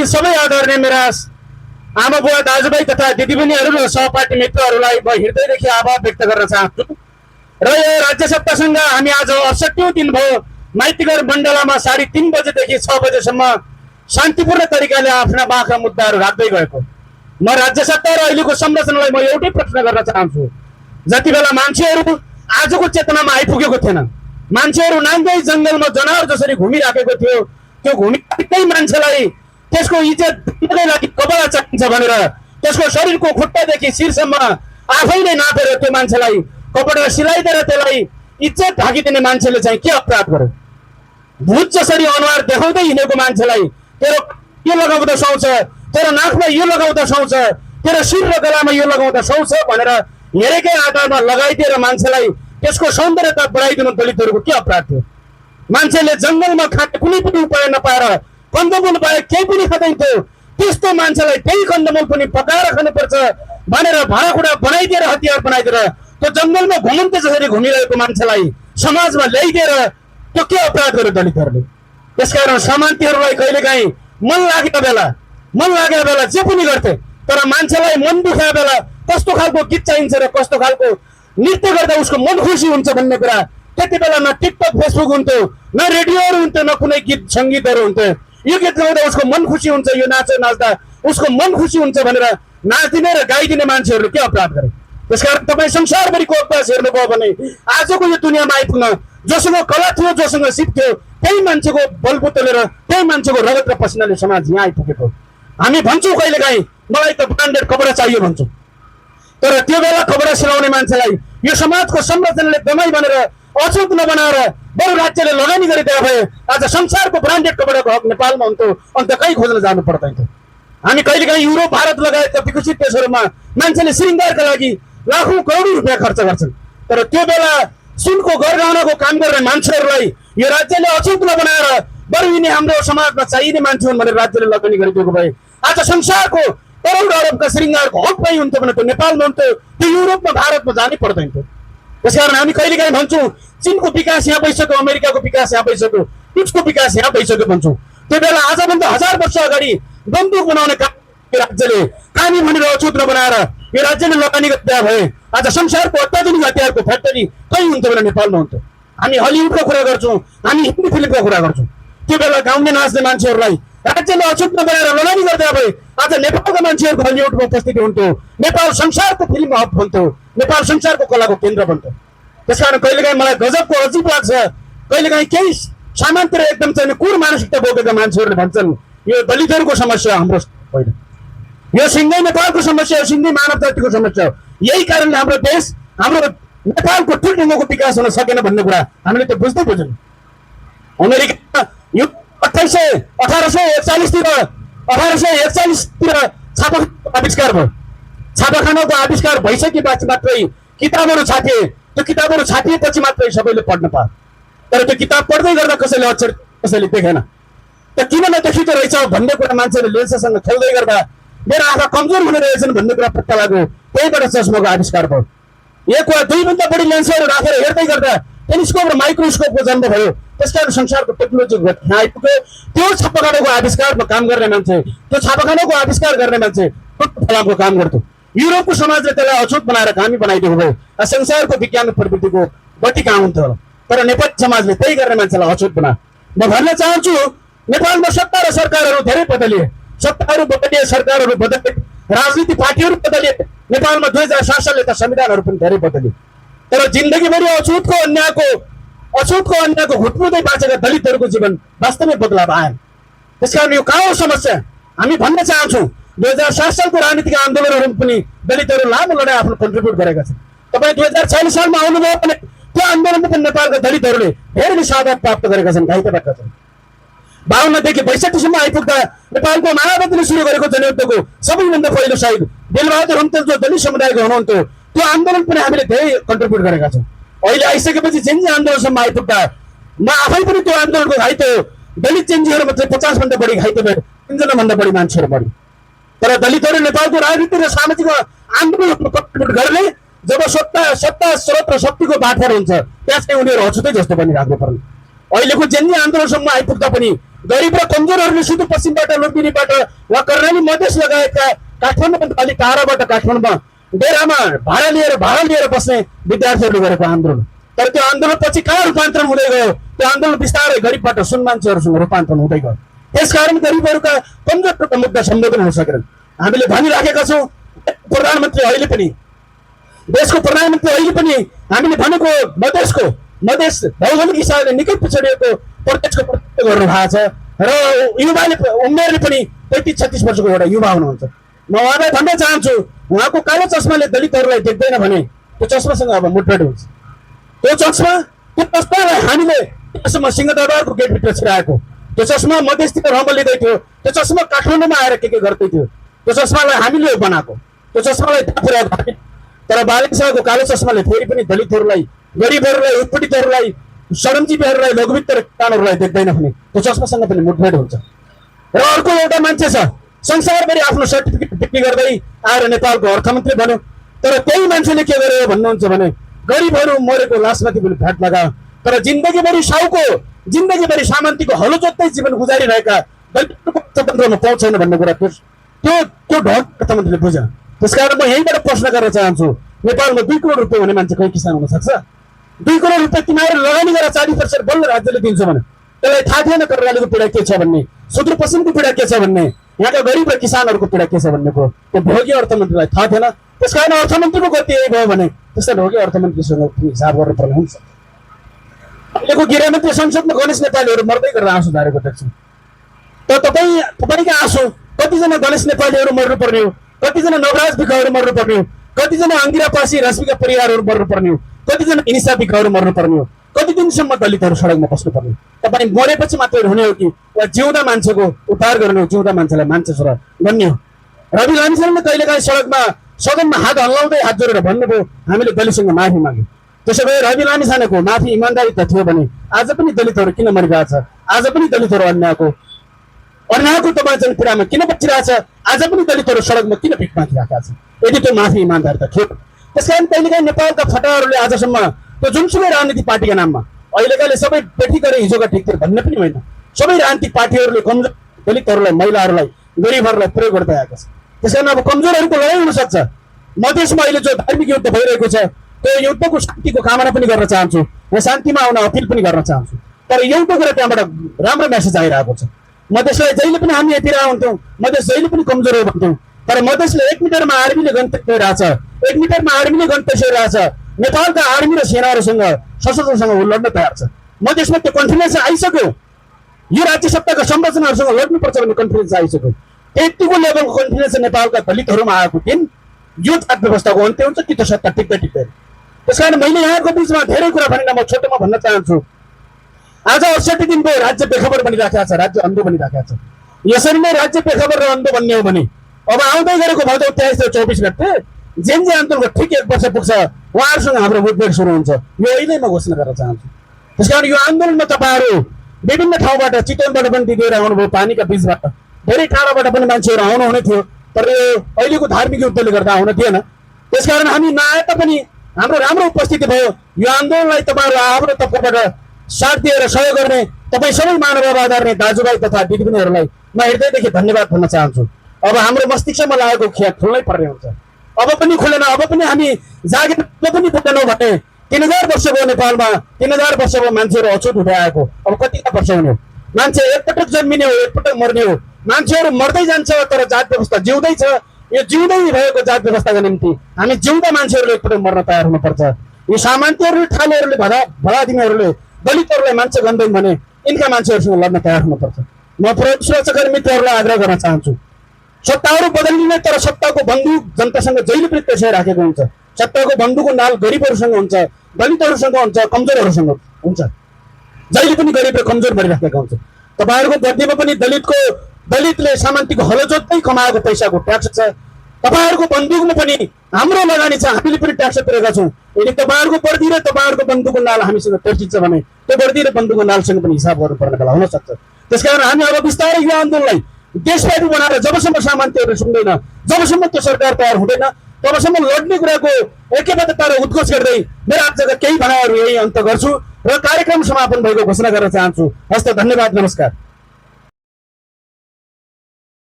उपस्थित सबै आदरणीय मेरा आमा बुवा दाजुभाइ तथा दिदीबहिनीहरू र सहपाठी मित्रहरूलाई म हृदयदेखि आभार व्यक्त गर्न चाहन्छु। र यो राज्य सत्तासँग हामी आज 68औं दिन भयो माइतीघर मण्डलामा 3:30 बजेदेखि 6 बजेसम्म शान्तिपूर्ण तरिकाले आफ्ना बाँका मुद्दाहरू राख्दै गएको। म राज्य सत्ता र अहिलेको संरचनालाई म एउटै प्रश्न गर्न चाहन्छु। जति बेला मान्छेहरू आजको चेतनामा आइपुगेको थिएन, मान्छेहरू नाङ्गै जङ्गलमा जनावर जसरी घुमिराखेको थियो, त्यो घुमिराखेकै मान्छेलाई त्यसको इज्जत दिनकै लागि कपडा चाहिन्छ भनेर त्यसको शरीरको खुट्टादेखि शिरसम्म आफैले नापेर त्यो मान्छेलाई कपडा सिलाइदिएर त्यसलाई इज्जत ढाकिदिने मान्छेले चाहिँ के अपराध गर्यो? भूत जसरी अनुहार देखाउँदै हिँडेको मान्छेलाई तेरो यो लगाउँदा सुहाउँछ, तेरो नाकमा यो लगाउँदा सुहाउँछ, तेरो शिर र गलामा यो लगाउँदा सुहाउँछ भनेर हेरेकै आधारमा लगाइदिएर मान्छेलाई त्यसको सौन्दर्यता बढाइदिनु दलितहरूको के अपराध थियो? मान्छेले जङ्गलमा खाने कुनै पनि उपाय नपाएर कन्दमूल बाहेक केही पनि खाँदैनथ्यो, त्यस्तो मान्छेलाई त्यही कन्दमूल पनि पकाएर खानुपर्छ भनेर भाँडाकुँडा बनाइदिएर हतियार बनाइदिएर त्यो जङ्गलमा घुमन्ते जसरी घुमिरहेको मान्छेलाई समाजमा ल्याइदिएर त्यो के अपराध गर्यो दलितहरूले? त्यसकारण समान्तीहरूलाई कहिलेकाहीँ मन लागेको बेला जे पनि गर्थे, तर मान्छेलाई मन दुखाए बेला कस्तो खालको गीत चाहिन्छ र कस्तो खालको नृत्य गर्दा उसको मन खुसी हुन्छ भन्ने कुरा त्यति बेला न टिकटक फेसबुक हुन्थ्यो, न रेडियोहरू हुन्थ्यो, न कुनै गीत सङ्गीतहरू हुन्थ्यो। यो गीत गाउँदा उसको मन खुसी हुन्छ, यो नाच्दा उसको मन खुसी हुन्छ भनेर नाचिदिने र गाइदिने मान्छेहरूले के अपराध गरे? त्यसकारण तपाईँ संसारभरिको अभ्यास हेर्नुभयो भने आजको यो दुनियाँमा आइपुग्न जोसँग कला थियो, जोसँग सिप थियो, त्यही मान्छेको बलबुतलेर त्यही मान्छेको रगत र पसिनाले समाज यहाँ आइपुगेको। हामी भन्छौँ कहिलेकाहीँ मलाई त ब्रान्डेड कपडा चाहियो भन्छौँ, तर त्यो बेला कपडा सिलाउने मान्छेलाई यो समाजको संरचनाले दमाई भनेर अछुत नबनाएर बरु राज्यले लगानी गरिदिए भए आज संसारको ब्रान्डेड कपडाको हक नेपालमा हुन्थ्यो, अन्त कहीँ खोज्न जानु पर्दैन थियो। हामी कहिलेकाहीँ युरोप भारत लगायतका विकसित देशहरूमा मान्छेले श्रृङ्गारका लागि लाखौँ करोडौँ रुपियाँ खर्च गर्छन्, तर त्यो बेला सुनको गरगहनाको काम गर्ने मान्छेहरूलाई यो राज्यले अछुत नबनाएर बरु यिनी हाम्रो समाजमा चाहिने मान्छे हुन् भनेर राज्यले लगानी गरिदिएको भए आज संसारको करोड अरबका श्रृङ्गारको हक पाइ हुन्थ्यो भने त्यो नेपालमा हुन्थ्यो, त्यो युरोपमा भारतमा जानै पर्दैन थियो। त्यसकारण हामी कहिलेकाहीँ भन्छौँ चीनको विकास यहाँ भइसक्यो, अमेरिकाको विकास यहाँ भइसक्यो, रुसको विकास यहाँ भइसक्यो भन्छौँ। त्यो बेला आजभन्दा 1000 वर्ष अगाडि बन्दुक बनाउने राज्यले कामी भनेर अछुत नबनाएर यो राज्यले लगानी गरिदिए भए आज संसारको अत्याधुनिक हतियारको फ्याक्ट्री कहीँ हुन्थ्यो भने नेपालमा हुन्थ्यो। हामी हलिउडको कुरा गर्छौँ, हामी हिन्दी फिल्मको कुरा गर्छौँ। त्यो बेला गाउने नाच्ने मान्छेहरूलाई राज्यले अछुत नबनाएर लगानी गरिदिए भए आज नेपालका मान्छेहरूको हलिउडमा उपस्थिति हुन्थ्यो, नेपाल संसारको फिल्म हब हुन्थ्यो, नेपाल संसारको कलाको केन्द्र बन्थ्यो। त्यसकारण कहिलेकाहीँ मलाई गजबको अजिब लाग्छ, कहिलेकाहीँ केही सामान्य एकदम चाहिँ कुर मानसिकता बोकेका मान्छेहरूले भन्छन् यो दलितहरूको समस्या हाम्रो होइन, यो सिङ्गै नेपालको समस्या हो, सिङ्गै मानव जातिको समस्या हो। यही कारणले हाम्रो देश हाम्रो नेपालको ठुलो ढङ्गको विकास हुन सकेन भन्ने कुरा हामीले त बुझ्दै बुझ्यौँ। अमेरिकामा यो 1841 तिर छापाखानाको आविष्कार भयो। छापाखानाको आविष्कार भइसकेपछि मात्रै किताबहरू छापिए, त्यो किताबहरू छापिएपछि मात्रै सबैले पढ्न पायो, तर त्यो किताब पढ्दै गर्दा कसैले अक्षर कसैले देखेन। त किन नदेखिँदो रहेछ भन्ने कुरा मान्छेले लेन्ससँग खेल्दै गर्दा मेरो आँखा कमजोर हुने रहेछन् भन्ने कुरा पत्ता लाग्यो, त्यहीबाट चस्माको आविष्कार भयो। 1 वा 2 भन्दा बढी लेन्सहरू राखेर हेर्दै गर्दा टेलिस्कोप र माइक्रोस्कोपको जन्म भयो। त्यसकारण संसारको टेक्नोलोजी आइपुग्यो। त्यो छापाखानाको आविष्कारमा काम गर्ने मान्छे, त्यो छापाखानाको आविष्कार गर्ने मान्छे फलामको काम गर्थ्यो। युरोपको समाजले त्यसलाई अछुत बनाएर कामी बनाइदिएको भए संसारको विज्ञान र प्रविधिको गति कहाँ हुन्थ्यो होला, तर नेपाली समाजले त्यही गर्ने मान्छेलाई अछुत बनायो। म भन्न चाहन्छु नेपालमा सत्ता र सरकारहरू धेरै बदलिए, सत्ताहरू बदलिए, सरकारहरू बदलिए, राजनीतिक पार्टीहरू बदलिए, नेपालमा 2007 सालले त संविधानहरू पनि धेरै बदलिए, तर जिन्दगीभरि अछुतको अन्यायको घुट्मुँदै बाँचेका दलितहरूको जीवन वास्तवमै बदलाव आएन। त्यसकारण यो कहाँ हो समस्या? हामी भन्न चाहन्छौँ 2007 सालको राजनीतिक आन्दोलनहरू पनि दलितहरू लामो लडाइँ आफ्नो कन्ट्रिब्युट गरेका छन्। तपाईँ 2046 सालमा आउनुभयो भने त्यो आन्दोलनमा पनि नेपालका दलितहरूले धेरै साधक प्राप्त गरेका छन्, घाइते छन्। 52 देखि 62 सम्म आइपुग्दा नेपालको मायावतीले सुरु गरेको जनयुद्धको सबैभन्दा पहिलो शहीद बेलबहादुर हुन्थ्यो, जो दलित समुदायको हुनुहुन्थ्यो। त्यो आन्दोलन पनि हामीले धेरै कन्ट्रिब्युट गरेका छौँ। अहिले आइसकेपछि जेन्जी आन्दोलनसम्म आइपुग्दा म आफै पनि त्यो आन्दोलनको घाइते हो। दलित जेन्जीहरूमा चाहिँ 50 भन्दा बढी घाइते भए, 3 जना भन्दा बढी मान्छेहरू मरे। तर दलितहरू नेपालको राजनीति र सामाजिक आन्दोलनमा कन्ट्रिब्युट गर्ने जब सत्ता स्रोत र शक्तिको बाठर हुन्छ त्यहाँ चाहिँ उनीहरू अछुतै जस्तो पनि राख्नु पर्ने। अहिलेको जेन्जी आन्दोलनसम्म आइपुग्दा पनि गरिब र कमजोरहरूले सुदूरपश्चिमबाट लुम्बिनीबाट वा कर्णाली मधेस लगायतका काठमाडौँ अलिक टाढाबाट काठमाडौँमा डेरामा भाडा लिएर बस्ने विद्यार्थीहरूले गरेको आन्दोलन। तर त्यो आन्दोलन पछि कहाँ रूपान्तरण हुँदै गयो? त्यो आन्दोलन बिस्तारै गरिबबाट सुन मान्छेहरूसँग रूपान्तरण हुँदै गयो। त्यसकारण गरिबहरूका कमजोरका मुद्दा सम्बोधन हुन सकेन। हामीले भनिराखेका छौँ, प्रधानमन्त्री अहिले पनि, देशको प्रधानमन्त्री अहिले पनि हामीले भनेको मधेस भौगोलिक हिसाबले निकै पिछडिएको प्रदेशको प्रतिनिधित्व गर्नु भएको छ र युवाले उमेरले पनि 35-36 वर्षको एउटा युवा हुनुहुन्छ। म उहाँलाई भन्न चाहन्छु, उहाँको कालो चस्माले दलितहरूलाई देख्दैन भने त्यो चस्मासँग अब मुठभेड हुन्छ। त्यो चस्मालाई हामीले त्यसमा सिंहदरबारको गेटभित्र छिराएको, त्यो चस्मा मधेसतिर रमलिँदै थियो, त्यो चस्मा काठमाडौँमा आएर के गर्दै थियो, त्यो चस्मालाई हामीले बनाएको, त्यो चस्मालाई पुर्याएको। तर बालिङ शाहको कालो चस्माले फेरि पनि दलितहरूलाई, गरिबहरूलाई, उत्पीडितहरूलाई, श्रमजीवीहरूलाई, लघुवित्त र किसानहरूलाई देख्दैन भने त्यो चस्मासँग पनि मुठभेड हुन्छ। र अर्को एउटा मान्छे छ, संसारभरि आफ्नो सर्टिफिकेट बिक्री गर्दै आएर नेपालको अर्थमन्त्री बन्यो। तर त्यही मान्छेले के गर्यो भन्नुहुन्छ भने गरिबहरू मरेको लासमाथि पनि भ्याट लगायो। तर जिन्दगीभरि सामन्तीको हलो जोत्दै जीवन गुजारिरहेका दलितको स्वतन्त्रमा पाउँछन् भन्ने कुरा त्यो ढङ्ग अर्थमन्त्रीले बुझ्यो। त्यसकारण म यहीँबाट प्रश्न गर्न चाहन्छु, नेपालमा 2 करोड रुपियाँ हुने मान्छे कोही किसान हुन सक्छ? 2 करोड रुपियाँ तिमीहरू लगानी गरेर 40% बल्ल राज्यले दिन्छ भने त्यसलाई थाहा थिएन कर्णालीको पीडा के छ भन्ने, सुदूरपश्चिमको पीडा के छ भन्ने, यहाँका गरिब र किसानहरूको पीडा के छ भन्ने कुरो त्यो भोगी अर्थमन्त्रीलाई थाहा थिएन। त्यसकारण अर्थमन्त्रीको गति यही भयो भने त्यस्तै भोगी अर्थमन्त्रीसँग हिसाब गर्नुपर्ने हुन्छ। अहिलेको गृहमन्त्री संसदमा गणेश नेपालीहरू मर्दै गरेर आँसु धारेको देख्छौँ। त तपाईँका आँसु कतिजना गणेश नेपालीहरू मर्नुपर्ने हो, कतिजना नवराज भिखाहरू मर्नुपर्ने हो, कतिजना अङ्गिरा पासी रश्मिका परिवारहरू मर्नुपर्ने हो, कतिजना हिंसा भिखाहरू मर्नुपर्ने हो, कति दिनसम्म दलितहरू सडकमा बस्नुपर्ने हो? तपाईँ मरेपछि मात्रै हुने हो कि वा जिउँदा मान्छेको उद्धार गर्ने हो, जिउँदा मान्छेलाई मान्छे छोरा भन्ने हो? रवि लामिछानेले कहिलेकाहीँ सदनमा हात हल्लाउँदै हात जोडेर भन्नुभयो हामीले दलितसँग माफी माग्यौँ। त्यसो भए रवि लामिछानेको माफी इमान्दारी त थियो भने आज पनि दलितहरू किन मरिरहेको छ? आज पनि दलितहरू अन्यायको तपाईँ कुरामा किन बचिरहेछ? आज पनि दलितहरू सडकमा किन भिख मागिरहेका छन्? यदि त्यो माफी इमान्दारी त थियो। त्यसकारण कहिलेकाहीँ नेपालका फटाहरूले आजसम्म त्यो जुनसुकै राजनीतिक पार्टीका नाममा अहिलेकाले सबै बेठी गरे हिजोका ठिक थियो भन्ने पनि होइन, सबै राजनीतिक पार्टीहरूले कमजोर दलितहरूलाई, महिलाहरूलाई, गरिबहरूलाई प्रयोग गर्दै आएको छ। त्यसकारण अब कमजोरहरूको लडाइँ हुन सक्छ। मधेसमा अहिले जो धार्मिक युद्ध भइरहेको छ त्यो युद्धको शान्तिको कामना पनि गर्न चाहन्छु, म शान्तिमा आउन अपिल पनि गर्न चाहन्छु। तर एउटा कुरा त्यहाँबाट राम्रो मेसेज आइरहेको छ। मधेसलाई जहिले पनि हामी यतिरहेको हुन्थ्यौँ, मधेस जहिले पनि कमजोर हो भन्थ्यौँ। तर मधेसले 1 मिटरमा आर्मीले गन तोडिरहेछ, 1 मिटरमा आर्मीले गन तोडिरहेछ। नेपालका आर्मी र सेनाहरूसँग सशस्त्रसँग लड्न तयार छ। मधेसमा त्यो कन्फिडेन्स आइसक्यो, यो राज्य सत्ताका संरचनाहरूसँग लड्नुपर्छ भन्ने कन्फिडेन्स आइसक्यो। यतिको लेभलको कन्फिडेन्स नेपालका दलितहरूमा आएको दिन यो जात व्यवस्थाको अन्त्य हुन्छ कि त्यो सत्ता टिक्दैन। त्यसकारण मैले यहाँको बिचमा धेरै कुरा भनेर म छोटोमा भन्न चाहन्छु। आज 68 दिन भयो राज्य बेखबर बनिराखेको छ, राज्य अन्धो बनिराखेको छ। यसरी नै राज्य बेखबर र अन्धो बन्ने हो भने अब आउँदै गरेको भदौ 23 र 24 गते जेनजे आन्दोलनको ठिक 1 वर्ष पुग्छ, उहाँहरूसँग हाम्रो मुठभेड सुरु हुन्छ। यो अहिले म घोषणा गर्न चाहन्छु। त्यसकारण यो आन्दोलनमा तपाईँहरू विभिन्न ठाउँबाट, चितवनबाट पनि दिएर आउनुभयो, पानीका बीचबाट धेरै टाढाबाट पनि मान्छेहरू आउनुहुने थियो। तर यो अहिलेको धार्मिक युद्धले गर्दा आउन दिएन। त्यसकारण हामी नआए तापनि हाम्रो राम्रो उपस्थिति भयो। यो आन्दोलनलाई तपाईँहरू हाम्रो तर्फबाट साथ दिएर सहयोग गर्ने तपाईँ सबै मानवतावाद गर्ने दाजुभाइ तथा दिदीबहिनीहरूलाई म हृदयदेखि धन्यवाद भन्न चाहन्छु। अब हाम्रो मस्तिष्कमा लागेको खेल खुल्नै पर्ने हुन्छ। अब पनि खुलेन, अब पनि हामी जागेर पनि पुग्दैनौँ भने 3000 वर्ष भयो नेपालमा, 3000 वर्ष भयो मान्छेहरू अछुत हुँदै आएको। अब कतिका वर्ष हुने हो? मान्छे एकपटक जन्मिने हो, एकपटक मर्ने हो। मान्छेहरू मर्दै जान्छ तर जात व्यवस्था जिउँदै छ। यो जिउँदै भएको जात व्यवस्थाको निम्ति हामी जिउँदा मान्छेहरूले एकपटक मर्न तयार हुनुपर्छ। यो सामन्तीहरूले, ठालेहरूले, भलादिमीहरूले दलितहरूलाई मान्छे गन्दैन भने यिनका मान्छेहरूसँग लड्न तयार हुनुपर्छ। म प्रहरी सुरक्षाकर्मी मित्रहरूलाई आग्रह गर्न चाहन्छु, सत्ताहरू बदलिने तर सत्ताको बन्दुक जनतासँग जहिले पनि त्यसै राखेको हुन्छ। सत्ताको बन्दुकको नाल गरिबहरूसँग हुन्छ, दलितहरूसँग हुन्छ, कमजोरहरूसँग हुन्छ। जहिले पनि गरिब र कमजोर भइराखेको हुन्छ। तपाईँहरूको बदलीमा पनि दलितले सामन्तीको हलो जोत्दै कमाएको पैसाको ट्याक्स छ। तपाईँहरूको बन्दुकमा पनि हाम्रो लगानी छ, हामीले पनि ट्याक्स तिरेका छौँ। यदि तपाईँहरूको वर्दी र तपाईँहरूको बन्दुकको नाल हामीसँग तेर्सिन्छ भने त्यो वर्दी र बन्दुकको नालसँग पनि हिसाब गर्नुपर्ने बेला हुन सक्छ। त्यसकारण हामी अब बिस्तारै यो आन्दोलनलाई देशव्यापी बनाएर जबसम्म सामन्तीहरूले सुन्दैन, जबसम्म त्यो सरकार तयार हुँदैन, तबसम्म लड्ने कुराको एकैबद्धता र उद्घोष गर्दै मेरो आजका केही भनाइहरू यही अन्त गर्छु र कार्यक्रम समापन भएको घोषणा गर्न चाहन्छु। हस्त, धन्यवाद, नमस्कार।